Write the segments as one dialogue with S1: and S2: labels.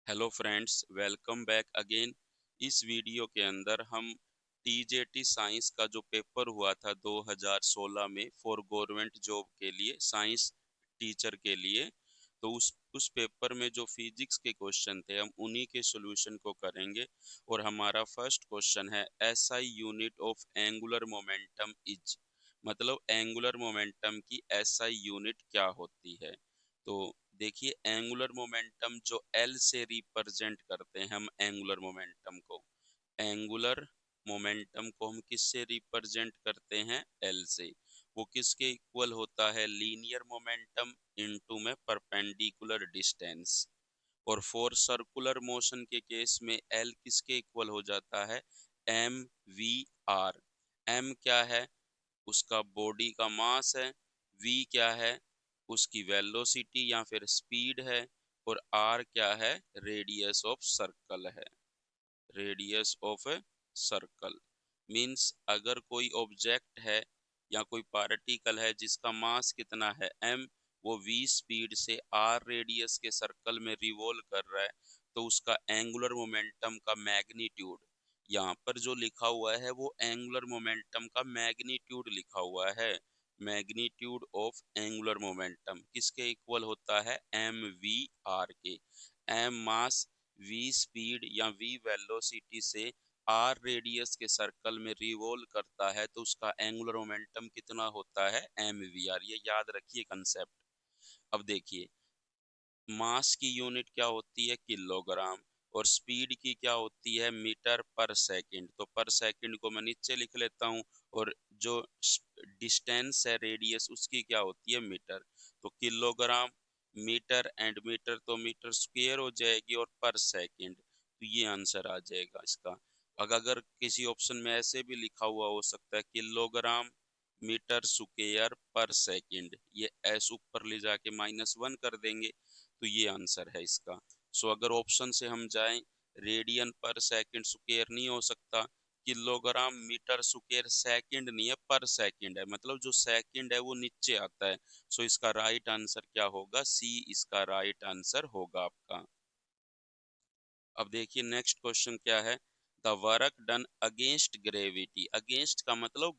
S1: Hello friends, welcome back again. इस video के अंदर हम टीजेटी साइंस का जो पेपर हुआ था 2016 में फॉर गवर्नमेंट जॉब के लिए, साइंस टीचर के लिए, तो उस पेपर में जो फिजिक्स के क्वेश्चन थे हम उन्हीं के सॉल्यूशन को करेंगे। और हमारा फर्स्ट क्वेश्चन है SI unit of angular momentum is, मतलब एंगुलर मोमेंटम की एसआई यूनिट क्या होती है। तो देखिए, एंगुलर मोमेंटम जो एल से रिप्रेजेंट करते हैं हम एंगुलर मोमेंटम को, एंगुलर मोमेंटम को हम किससे रिप्रेजेंट करते हैं? एल से। वो किसके इक्वल होता है? लीनियर मोमेंटम इनटू में परपेंडिकुलर डिस्टेंस। और फॉर सर्कुलर मोशन के केस में एल किसके इक्वल हो जाता है? M V are. एम क्या है? उसका बॉडी का मास है। वी क्या है? उसकी वेलोसिटी या फिर स्पीड है। और आर क्या है? रेडियस ऑफ सर्कल है। Radius of a circle means अगर कोई ऑब्जेक्ट है या कोई पार्टिकल है जिसका मास कितना है? एम, वो वी स्पीड से आर रेडियस के सर्कल में रिवॉल्व कर रहा है, तो उसका एंगुलर मोमेंटम का मैग्नीट्यूड, यहाँ पर जो लिखा हुआ है वो एंगुलर मोमेंटम का मैग्नीट्यूड लिखा हुआ है। मैग्नीट्यूड ऑफ एंगुलर मोमेंटम किसके इक्वल होता है? एम वी आर के। एम मास, वी स्पीड या वी वेलोसिटी से आर रेडियस के सर्कल में रिवॉल्व करता है, तो उसका एंगुलर मोमेंटम कितना होता है? M V R. ये याद रखिए कंसेप्ट। अब देखिए, मास की यूनिट क्या होती है? किलोग्राम। और स्पीड की क्या होती है? मीटर पर सेकंड। तो पर सेकंड को मैं नीचे लिख लेता हूँ। और जो डिस्टेंस है, रेडियस, उसकी क्या होती है? मीटर। तो किलोग्राम, मीटर एंड मीटर तो मीटर स्क्वायर हो जाएगी, और पर सेकंड, तो ये आंसर आ जाएगा इसका। अगर किसी ऑप्शन में ऐसे भी लिखा हुआ हो सकता है किलोग्राम मीटर स्क्वायर पर सेकंड, ये एस ऊपर ले जाके -1 कर देंगे, तो ये आंसर है इसका। सो अगर ऑप्शन से हम जाएं, रेडियन पर सेकंड स्क्वायर नहीं हो सकता, किलोग्राम मीटर स्क्वायर सेकंड नहीं है, पर सेकंड है, मतलब जो सेकंड है वो नीचे आता है। सो इसका राइट आंसर क्या होगा? सी इसका राइट आंसर होगा आपका। अब देखिए नेक्स्ट क्वेश्चन क्या है। The work done against gravity. Against का मतलब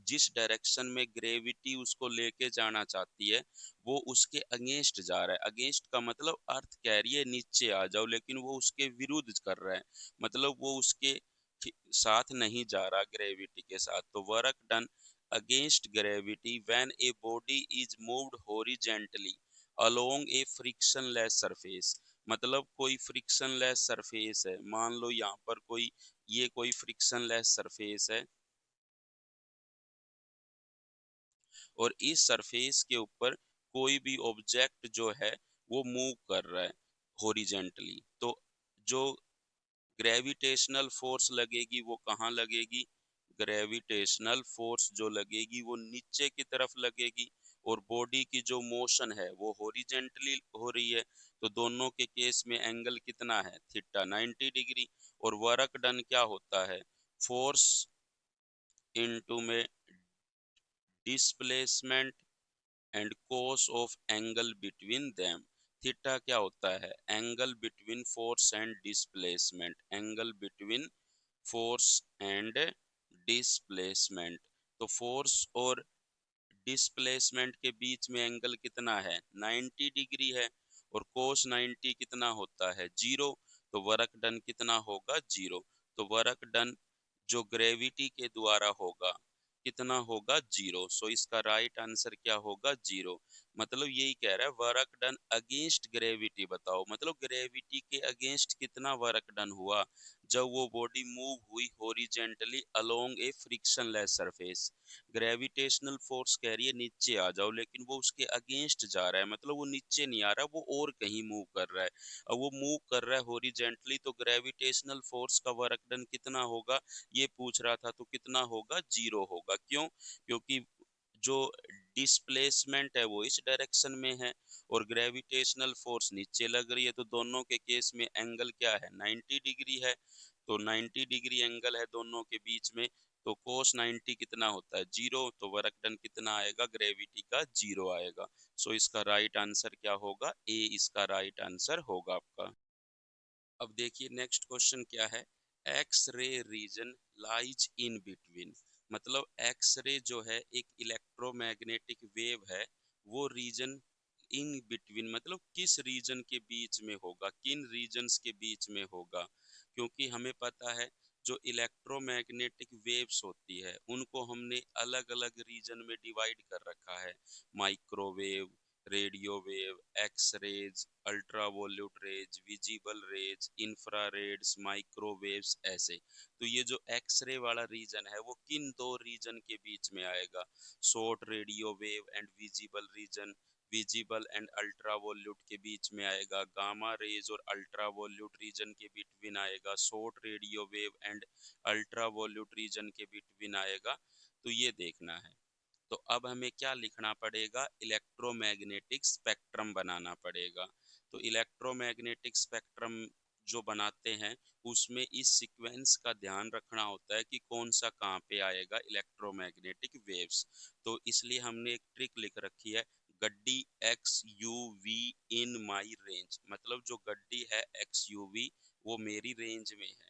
S1: जिस डायरेक्शन में ग्रेविटी उसको लेके जाना चाहती है वो उसके अगेंस्ट जा रहा है। अगेंस्ट का मतलब अर्थ कह रही है नीचे आ जाओ, लेकिन वो उसके विरुद्ध कर रहा है, मतलब वो उसके साथ नहीं जा रहा ग्रेविटी के साथ। तो work done against gravity when a body is moved horizontally along A frictionless surface. मतलब कोई फ्रिक्शनलेस सरफेस है, मान लो यहाँ पर कोई, ये कोई फ्रिक्शनलेस सरफेस है, और इस सरफेस के ऊपर कोई भी ऑब्जेक्ट जो है वो मूव कर रहा है हॉरिजेंटली, तो जो ग्रेविटेशनल फोर्स लगेगी वो कहाँ लगेगी? ग्रेविटेशनल फोर्स जो लगेगी वो नीचे की तरफ लगेगी, और बॉडी की जो मोशन है वो हॉरिजेंटली हो रही है, तो दोनों के केस में एंगल कितना है? Theta, 90 degree. और वर्क डन क्या होता है? फोर्स इनटू में displacement and cos of angle between them. Theta क्या होता है? Angle between force and displacement. Angle between force and displacement. तो फोर्स और डिस्प्लेसमेंट के बीच में एंगल कितना है? 90 डिग्री है। और कोस 90 कितना होता है? 0। तो वर्क डन कितना होगा? 0। तो वर्क डन जो ग्रेविटी के द्वारा होगा कितना होगा? 0। सो इसका राइट आंसर क्या होगा? 0। मतलब यही कह रहा है वर्क डन अगेंस्ट ग्रेविटी। बताओ, मतलब ग्रेविटी के अगेंस्ट कितना वर्क डन हुआ? जब वो बॉडी मूव हुई हॉरिजेंटली अलोंग ए फ्रिक्शनलेस सरफेस। ग्रेविटेशनल फोर्स कह रही है नीचे आ जाओ, लेकिन वो उसके अगेंस्ट जा रहा है, मतलब वो नीचे नहीं आ रहा, वो और कहीं मूव कर रहा है। अब वो मूव कर रहा है हॉरिजेंटली, तो ग्रेविटेशनल फोर्स का वर्क डन कितना होगा ये पूछ रहा था, तो कितना होगा? 0 होगा। क्यों? क्योंकि जो डिस्प्लेसमेंट है वो इस डायरेक्शन में है, और ग्रेविटेशनल फोर्स नीचे लग रही है, तो दोनों के केस में एंगल क्या है? 90 डिग्री है। तो 90 डिग्री एंगल है दोनों के बीच में, तो कोस 90 कितना होता है? 0। तो वर्क डन कितना आएगा? ग्रेविटी का 0 आएगा। सो इसका राइट आंसर क्या होगा? ए इसका राइट आंसर होगा आपका। अब देखिए नेक्स्ट क्वेश्चन क्या है। X ray reason lies in between, मतलब एक्स रे जो है एक इलेक्ट्रोमैग्नेटिक वेव है, वो रीजन इन बिटवीन मतलब किस रीजन के बीच में होगा, किन रीजन्स के बीच में होगा। क्योंकि हमें पता है जो इलेक्ट्रोमैग्नेटिक वेव्स होती है उनको हमने अलग अलग रीजन में डिवाइड कर रखा है। Microwave, radio wave, X rays, ultraviolet rays, visible rays, infrareds, microwaves, ऐसे। तो ये जो एक्स रे वाला रीजन है वो किन दो रीजन के बीच में आएगा, short radio wave and visible region, visible and ultraviolet के बीच में आएगा, गामा रेज और अल्ट्रावोल्यूट रीजन के बिटवीन आएगा, short radio wave and ultraviolet region के बिटवीन आएगा। तो ये देखना है। तो अब हमें क्या लिखना पड़ेगा, इलेक्ट्रोमैग्नेटिक स्पेक्ट्रम बनाना पड़ेगा। तो इलेक्ट्रोमैग्नेटिक स्पेक्ट्रम जो बनाते हैं उसमें इस सीक्वेंस का ध्यान रखना होता है कि कौन सा कहाँ पे आएगा इलेक्ट्रोमैग्नेटिक वेव्स। तो इसलिए हमने एक ट्रिक लिख रखी है, गड्डी X U V in my range, मतलब जो गड्डी है एक्स यू वी वो मेरी रेंज में है,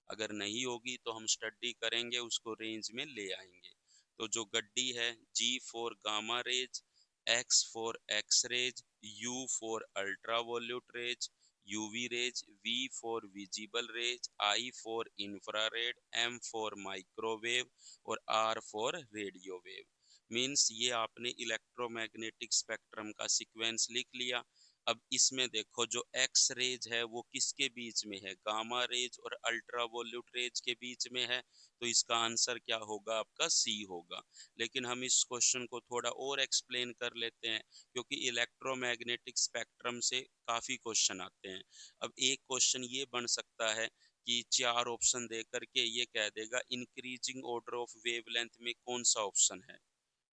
S1: अगर नहीं होगी तो हम स्टडी करेंगे उसको रेंज में ले आएंगे। तो जो गड्डी है G for gamma rays, X for X rays, U for ultraviolet rays, UV rays, V for visible rays, I for infrared, M for microwave और R for radio wave. Means ये आपने इलेक्ट्रोमैग्नेटिक स्पेक्ट्रम का sequence लिख लिया। अब इसमें देखो जो एक्स रेज है वो किसके बीच में है, गामा रेज और अल्ट्रावोल्यूट रेज के बीच में है। तो इसका आंसर क्या होगा, आपका सी होगा। लेकिन हम इस क्वेश्चन को थोड़ा और एक्सप्लेन कर लेते हैं, क्योंकि इलेक्ट्रोमैग्नेटिक स्पेक्ट्रम से काफी क्वेश्चन आते हैं। अब एक क्वेश्चन ये बन सकता है कि चार ऑप्शन दे करके ये कह देगा इंक्रीजिंग ऑर्डर ऑफ वेवलेंथ में कौन सा ऑप्शन है।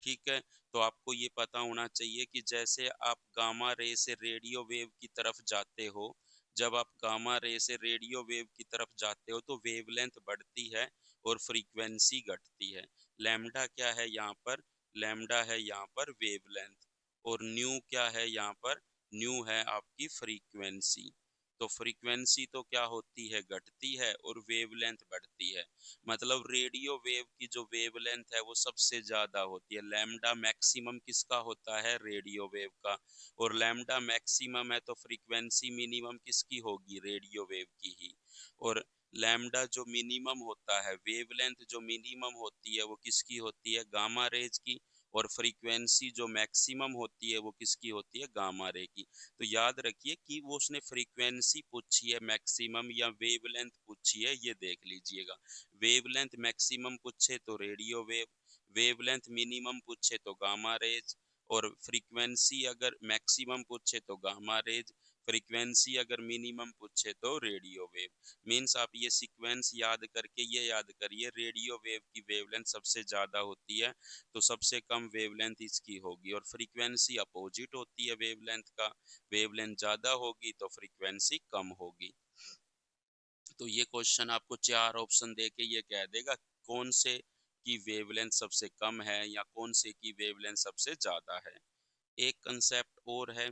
S1: ठीक है, तो आपको ये पता होना चाहिए कि जैसे आप गामा रे से रेडियो वेव की तरफ जाते हो, जब आप गामा रे से रेडियो वेव की तरफ जाते हो तो वेवलेंथ बढ़ती है और फ्रीक्वेंसी घटती है। लैम्डा क्या है यहाँ पर, लैम्डा है यहाँ पर वेवलेंथ, और न्यू क्या है यहाँ पर, न्यू है आपकी फ्रीक्वेंसी। तो फ्रीक्वेंसी तो क्या होती है, घटती है, और वेवलेंथ बढ़ती है। मतलब रेडियो वेव की जो वेवलेंथ है वो सबसे ज्यादा होती है। लैम्डा मैक्सिमम किसका होता है, रेडियो वेव का, और लैम्डा मैक्सिमम है तो फ्रीक्वेंसी मिनिमम किसकी होगी, रेडियो वेव की ही। और लैम्डा जो मिनिमम होता है, वेवलेंथ जो मिनिमम होती है वो किसकी होती है, गामा रेज की, और फ्रीक्वेंसी जो मैक्सिमम होती है वो किसकी होती है, गामा रे की। तो याद रखिए कि वो उसने फ्रीक्वेंसी पूछी है मैक्सिमम या वेवलेंथ पूछी है, ये देख लीजिएगा। वेवलेंथ मैक्सिमम पूछे तो रेडियो वेव, वेवलेंथ मिनिमम पूछे तो गामा रेज, और फ्रीक्वेंसी अगर मैक्सिमम पूछे तो गामा रेज, फ्रीक्वेंसी अगर मिनिमम पूछे तो रेडियो वेव। मीन्स आप ये सीक्वेंस याद करके ये याद करिए, रेडियो वेव की वेवलेंथ सबसे ज्यादा होती है तो सबसे कम वेवलेंथ इसकी होगी, और फ्रीक्वेंसी अपोजिट होती है वेवलेंथ का, वेवलेंथ ज्यादा होगी तो फ्रीक्वेंसी कम होगी। तो ये क्वेश्चन आपको चार ऑप्शन देके ये कह देगा कौन से की वेवलेंथ सबसे कम है या कौन से की वेवलेंथ सबसे ज्यादा है। एक कंसेप्ट और है,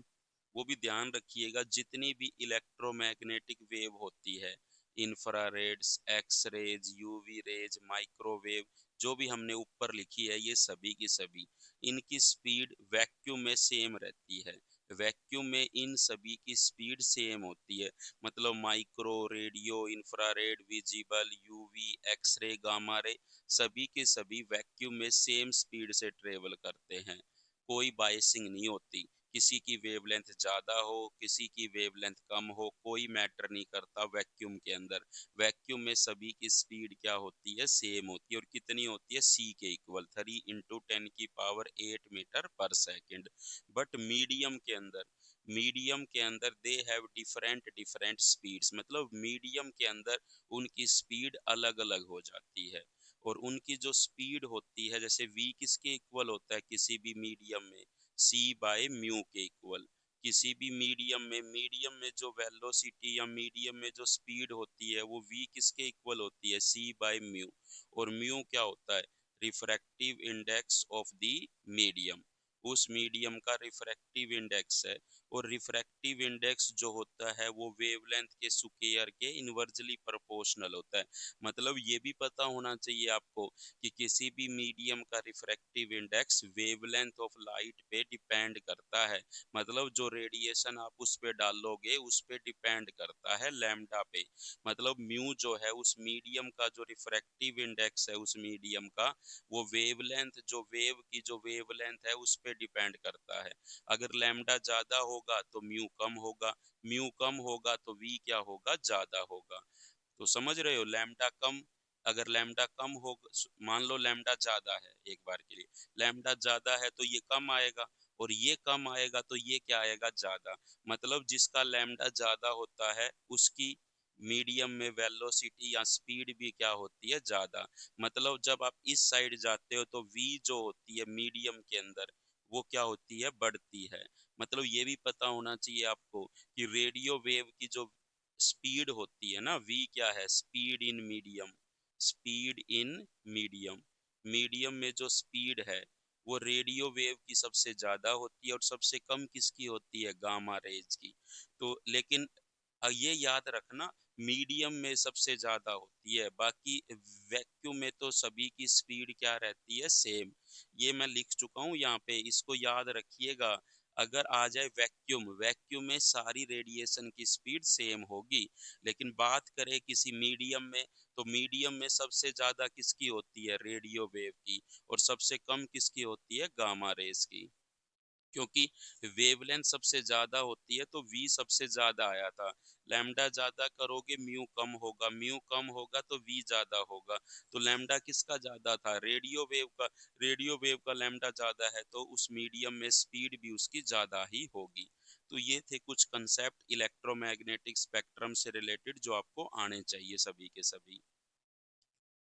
S1: वो भी ध्यान रखिएगा, जितनी भी इलेक्ट्रोमैग्नेटिक वेव होती है, infrareds, X rays, UV rays, microwave, जो भी हमने ऊपर लिखी है ये सभी की सभी, इनकी स्पीड वैक्यूम में सेम रहती है। वैक्यूम में इन सभी की स्पीड सेम होती है। मतलब micro, radio, infrared, visible, UV, x ray, gamma ray, सभी के सभी वैक्यूम में सेम स्पीड से ट्रेवल करते हैं, कोई बाइसिंग नहीं होती। किसी की वेवलेंथ ज्यादा हो, किसी की वेवलेंथ कम हो, कोई मैटर नहीं करता वैक्यूम के अंदर। वैक्यूम में सभी की स्पीड क्या होती है, सेम होती है, और कितनी होती है, सी के इक्वल 3 × 10⁻⁸मीटर पर सेकेंड। बट मीडियम के अंदर they have different different speeds, मतलब मीडियम के अंदर उनकी स्पीड अलग अलग हो जाती है। और उनकी जो स्पीड होती है, जैसे v किसके इक्वल होता है किसी भी मीडियम में, c/म्यू के इक्वल। किसी भी मीडियम में जो वेलोसिटी या मीडियम में जो स्पीड होती है वो v किसके इक्वल होती है, c/म्यू। और म्यू क्या होता है, refractive index of the medium, उस मीडियम का रिफ्रैक्टिव इंडेक्स है। और रिफ्रैक्टिव इंडेक्स जो होता है वो वेवलेंथ के स्क्वायर के इनवर्सली प्रोपोर्शनल होता है। मतलब ये भी पता होना चाहिए आपको कि किसी भी मीडियम का refractive index wavelength of light पे डिपेंड करता है। मतलब जो रेडिएशन आप उस पे डालोगे उस पे डिपेंड करता है लैम्डा पे। मतलब म्यू जो है उस मीडियम का जो रिफ्रैक्टिव इंडेक्स है उस मीडियम का, वो वेवलेंथ जो वेव की जो वेवलेंथ है उस पे डिपेंड करता है। अगर लैम्डा ज्यादा होगा तो म्यू कम होगा, म्यू कम होगा तो वी क्या होगा, ज्यादा होगा। तो समझ रहे हो, लैम्डा कम, अगर लैम्डा कम हो, मान लो लैम्डा ज्यादा है एक बार के लिए, लैम्डा ज्यादा है तो ये कम आएगा, और ये कम आएगा तो ये क्या आएगा, ज्यादा। मतलब जिसका लैम्डा ज्यादा होता है उसकी मीडियम में वेलोसिटी या स्पीड भी क्या होती है, ज्यादा। मतलब जब आप इस साइड जाते हो तो वी जो होती है मीडियम के अंदर वो क्या होती है, बढ़ती है। मतलब ये भी पता होना चाहिए आपको कि रेडियो वेव की जो स्पीड होती है ना, वी क्या है, speed in medium, speed in medium, medium में जो स्पीड है वो रेडियो वेव की सबसे ज्यादा होती है और सबसे कम किसकी होती है, गामा रेज की। तो लेकिन ये याद रखना, मीडियम में सबसे ज्यादा होती है, बाकी वैक्यूम में तो सभी की स्पीड क्या रहती है, सेम। ये मैं लिख चुका हूँ यहाँ पे, इसको याद रखिएगा। अगर आ जाए वैक्यूम, वैक्यूम में सारी रेडिएशन की स्पीड सेम होगी, लेकिन बात करें किसी मीडियम में, तो मीडियम में सबसे ज्यादा किसकी होती है, रेडियो वेव की, और सबसे कम किसकी होती है, गामा रेस की। क्योंकि वेवलेंथ सबसे ज्यादा होती है तो वी सबसे ज्यादा आया था। लैम्डा ज्यादा करोगे म्यू कम होगा, म्यू कम होगा तो वी ज्यादा होगा। तो लैम्डा किसका ज्यादा था, रेडियो वेव का। रेडियो वेव का लैम्डा ज्यादा है तो उस मीडियम में स्पीड भी उसकी ज्यादा ही होगी। तो ये थे कुछ कंसेप्ट इलेक्ट्रोमैग्नेटिक स्पेक्ट्रम से रिलेटेड जो आपको आने चाहिए सभी के सभी।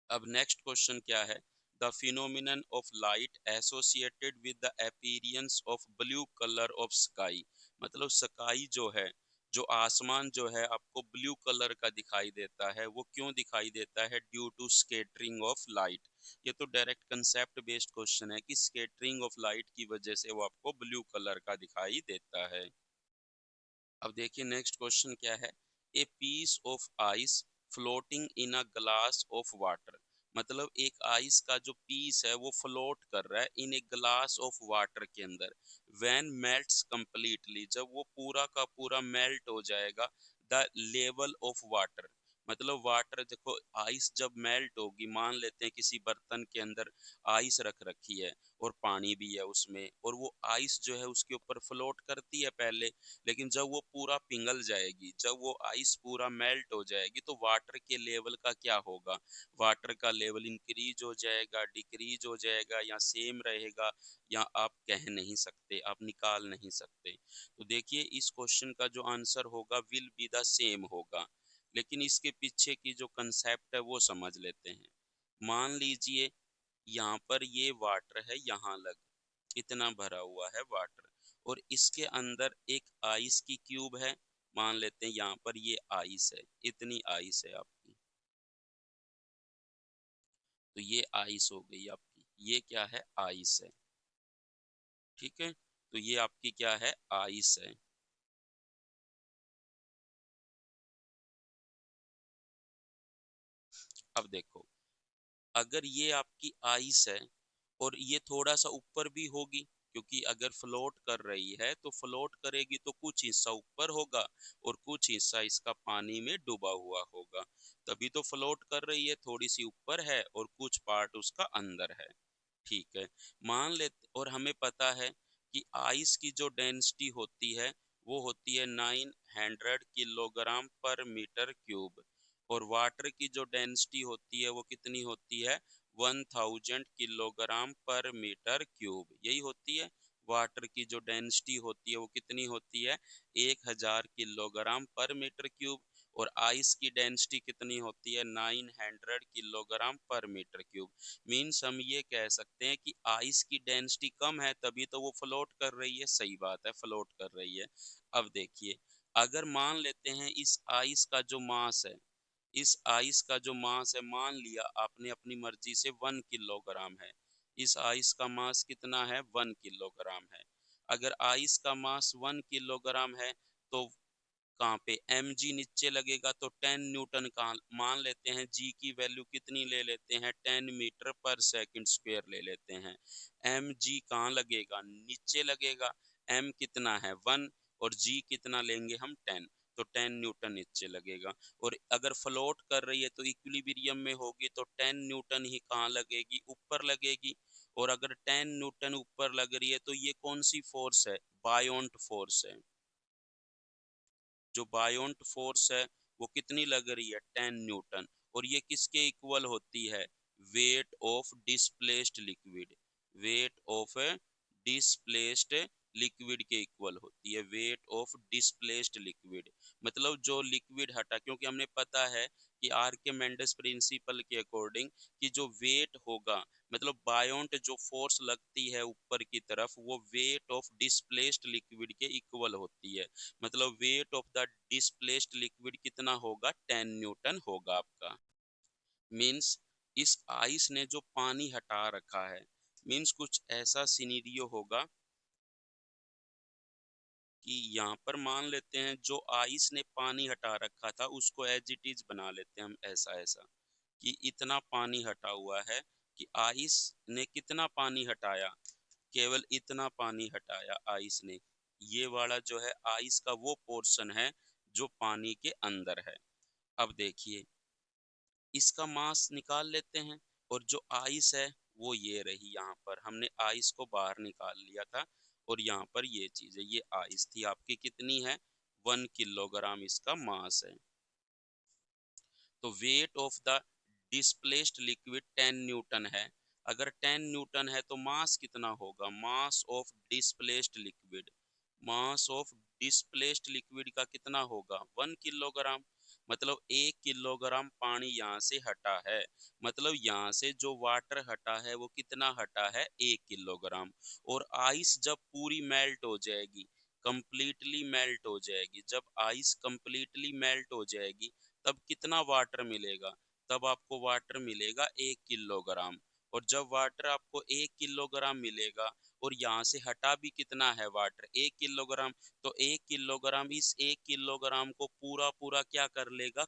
S1: अब नेक्स्ट क्वेश्चन क्या है, the phenomenon of light associated with the appearance of blue colour of sky. मतलब स्काई जो है, जो आसमान जो है आपको ब्लू कलर का दिखाई देता है, वो क्यों दिखाई देता है, due to scattering of light. ये तो डायरेक्ट कंसेप्ट बेस्ड क्वेश्चन है कि स्केटरिंग ऑफ लाइट की वजह से वो आपको ब्लू कलर का दिखाई देता है। अब देखिए नेक्स्ट क्वेश्चन क्या है, a piece of ice floating in a glass of water. मतलब एक आइस का जो पीस है वो फ्लोट कर रहा है इन ए ग्लास ऑफ वाटर के अंदर, व्हेन मेल्ट्स कंप्लीटली, जब वो पूरा का पूरा मेल्ट हो जाएगा, द लेवल ऑफ वाटर। मतलब वाटर देखो, आइस जब मेल्ट होगी, मान लेते हैं किसी बर्तन के अंदर आइस रख रखी है और पानी भी है उसमें, और वो आइस जो है उसके ऊपर फ्लोट करती है पहले, लेकिन जब वो पूरा पिघल जाएगी, जब वो आइस पूरा मेल्ट हो जाएगी, तो वाटर के लेवल का क्या होगा, वाटर का लेवल इंक्रीज हो जाएगा, डिक्रीज हो जाएगा, या सेम रहेगा, या आप कह नहीं सकते, आप निकाल नहीं सकते। तो देखिए इस क्वेश्चन का जो आंसर होगा विल बी द सेम होगा। लेकिन इसके पीछे की जो कंसेप्ट है वो समझ लेते हैं। मान लीजिए यहाँ पर ये वाटर है, यहाँ लग इतना भरा हुआ है वाटर, और इसके अंदर एक आइस की क्यूब है। मान लेते हैं यहाँ पर ये आइस है, इतनी आइस है आपकी, तो ये आइस हो गई आपकी, ये क्या है, आइस है। ठीक है, तो ये आपकी क्या है, आइस है। अब देखो, अगर ये आपकी आइस है और ये थोड़ा सा ऊपर भी होगी, क्योंकि अगर फ्लोट कर रही है तो फ्लोट करेगी तो कुछ हिस्सा ऊपर होगा और कुछ हिस्सा इसका पानी में डूबा हुआ होगा, तभी तो फ्लोट कर रही है, थोड़ी सी ऊपर है और कुछ पार्ट उसका अंदर है। ठीक है, मान लेते, और हमें पता है कि आइस की जो डेंसिटी होती है वो होती है 900 किलोग्राम पर मीटर क्यूब, और वाटर की जो डेंसिटी होती है वो कितनी होती है, 1000 किलोग्राम पर मीटर क्यूब, यही होती है। वाटर की जो डेंसिटी होती है वो कितनी होती है, 1000 किलोग्राम पर मीटर क्यूब, और आइस की डेंसिटी कितनी होती है, 900 किलोग्राम पर मीटर क्यूब। मीन्स हम ये कह सकते हैं कि आइस की डेंसिटी कम है तभी तो वो फ्लोट कर रही है, सही बात है, फ्लोट कर रही है। अब देखिए, अगर मान लेते हैं इस आइस का जो मास है, इस आइस का जो मास है, मान लिया आपने अपनी मर्जी से 1 किलोग्राम है, इस आइस का मास कितना है, 1 किलोग्राम है। अगर आइस का मास 1 किलोग्राम है तो कहाँ पे mg नीचे लगेगा, तो 10 न्यूटन का मान लेते हैं। g की वैल्यू कितनी ले लेते हैं, 10 मीटर पर सेकंड स्क्वायर ले लेते हैं। mg कहाँ लगेगा, नीचे लगेगा। m कितना है 1 और g कितना लेंगे हम 10, तो 10 न्यूटन नीचे लगेगा। और अगर फ्लोट कर रही है तो इक्विलिब्रियम में होगी, तो 10 न्यूटन ही कहाँ लगेगी, ऊपर लगेगी। और अगर 10 न्यूटन ऊपर लग रही है तो ये कौन सी फोर्स है, बायोंट फोर्स है। जो बायोंट फोर्स है वो कितनी लग रही है, 10 न्यूटन। और ये किसके इक्वल होती है, weight of displaced liquid. Weight of displaced liquid के इक्वल होती है, वेट ऑफ डिस्प्लेस्ड लिक्विड। मतलब जो लिक्विड हटा, क्योंकि हमने पता है कि आर्किमेडेस प्रिंसिपल के अकॉर्डिंग कि जो वेट होगा, मतलब बायोंट जो फोर्स लगती है ऊपर की तरफ, वो वेट ऑफ डिस्प्लेस्ड लिक्विड के इक्वल होती है। मतलब weight of the displaced liquid कितना होगा, 10 न्यूटन होगा आपका। मीन्स इस आइस ने जो पानी हटा रखा है, मीन्स कुछ ऐसा सिनेरियो होगा कि यहाँ पर मान लेते हैं जो आइस ने पानी हटा रखा था उसको एज इट इज बना लेते हैं हम, ऐसा ऐसा कि इतना पानी हटा हुआ है कि आइस ने कितना पानी हटाया, केवल इतना पानी हटाया आइस ने। ये वाला जो है आइस का वो पोर्शन है जो पानी के अंदर है। अब देखिए इसका मास निकाल लेते हैं। और जो आइस है वो ये रही, यहाँ पर हमने आइस को बाहर निकाल लिया था। और यहाँ पर ये चीज है, ये आइस थी आपकी, कितनी है, 1 किलोग्राम इसका मास है। तो weight of the displaced liquid 10 Newton है। अगर 10 न्यूटन है तो मास कितना होगा, mass of displaced liquid, mass of displaced liquid का कितना होगा, 1 किलोग्राम। मतलब 1 किलोग्राम पानी यहाँ से हटा है। मतलब यहाँ से जो वाटर हटा है वो कितना हटा है, 1 किलोग्राम। और आइस जब पूरी मेल्ट हो जाएगी, कंप्लीटली मेल्ट हो जाएगी, जब आइस कंप्लीटली मेल्ट हो जाएगी तब कितना वाटर मिलेगा, तब आपको वाटर मिलेगा 1 किलोग्राम। और जब वाटर आपको 1 किलोग्राम मिलेगा और यहाँ से हटा भी कितना है वाटर, 1 किलोग्राम, तो 1 किलोग्राम इस 1 किलोग्राम को पूरा पूरा क्या कर लेगा,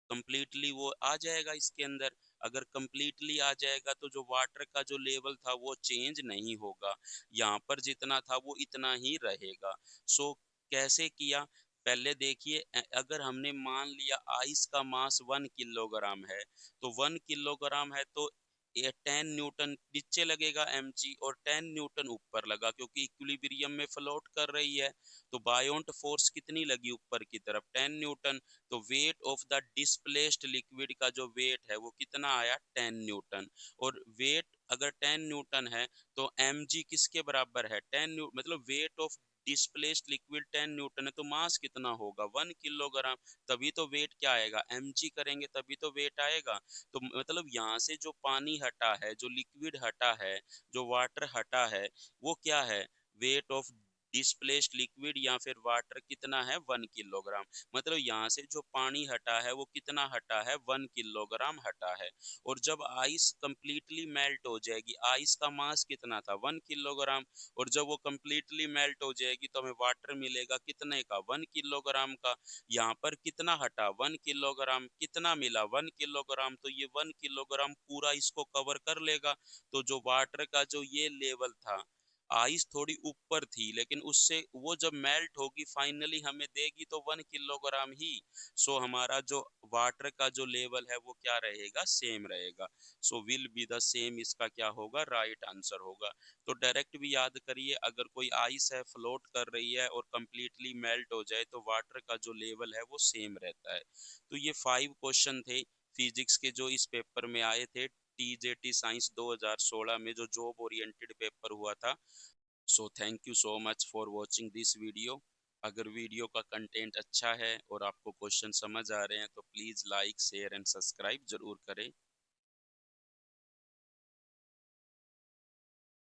S1: कंप्लीटली वो आ जाएगा इसके अंदर। अगर कंप्लीटली आ जाएगा तो जो वाटर का जो लेवल था वो चेंज नहीं होगा, यहाँ पर जितना था वो इतना ही रहेगा। सो कैसे किया, पहले देखिए अगर हमने मान लिया आइस का मास 1 किलोग्राम है, तो 1 किलोग्राम है तो ये 10 न्यूटन नीचे लगेगा mg, और 10 न्यूटन ऊपर लगा क्योंकि इक्विलिब्रियम में फ्लोट कर रही है। तो बायोंट फोर्स कितनी लगी ऊपर की तरफ, 10 न्यूटन। तो weight of the displaced liquid का जो वेट है वो कितना आया, 10 न्यूटन। और वेट अगर 10 न्यूटन है तो mg किसके बराबर है, 10 न्यूटन। मतलब weight of displaced liquid 10 Newton है तो मास कितना होगा, 1 किलोग्राम। तभी तो वेट क्या आएगा, mg करेंगे तभी तो वेट आएगा। तो मतलब यहाँ से जो पानी हटा है, जो लिक्विड हटा है, जो वाटर हटा है, वो क्या है, वेट ऑफ डिस्प्लेस्ड लिक्विड या फिर वाटर कितना है, 1 किलोग्राम। मतलब यहाँ से जो पानी हटा है वो कितना हटा है, 1 किलोग्राम हटा है। और जब आइस कंप्लीटली मेल्ट हो जाएगी, आइस का मास कितना था, 1 किलोग्राम। और जब वो कंप्लीटली मेल्ट हो जाएगी तो हमें वाटर मिलेगा कितने का, 1 किलोग्राम का। यहाँ पर कितना हटा, 1 किलोग्राम, कितना मिला, 1 किलोग्राम। तो ये 1 किलोग्राम पूरा इसको कवर कर लेगा। तो जो वाटर का जो ये लेवल था, आइस थोड़ी ऊपर थी लेकिन उससे वो जब मेल्ट होगी फाइनली हमें देगी तो 1 किलोग्राम ही। सो हमारा जो वाटर का जो लेवल है वो क्या रहेगा, सेम रहेगा। So will be the same, इसका क्या होगा, राइट आंसर होगा। तो डायरेक्ट भी याद करिए, अगर कोई आइस है फ्लोट कर रही है और कंप्लीटली मेल्ट हो जाए तो वाटर का जो लेवल है वो सेम रहता है। तो ये 5 क्वेश्चन थे फिजिक्स के जो इस पेपर में आए थे, टीजेटी साइंस 2016 में जो जॉब ओरिएंटेड पेपर हुआ था। So thank you so much for watching this video. अगर वीडियो का कंटेंट अच्छा है और आपको क्वेश्चन समझ आ रहे हैं तो please like share and subscribe जरूर करें।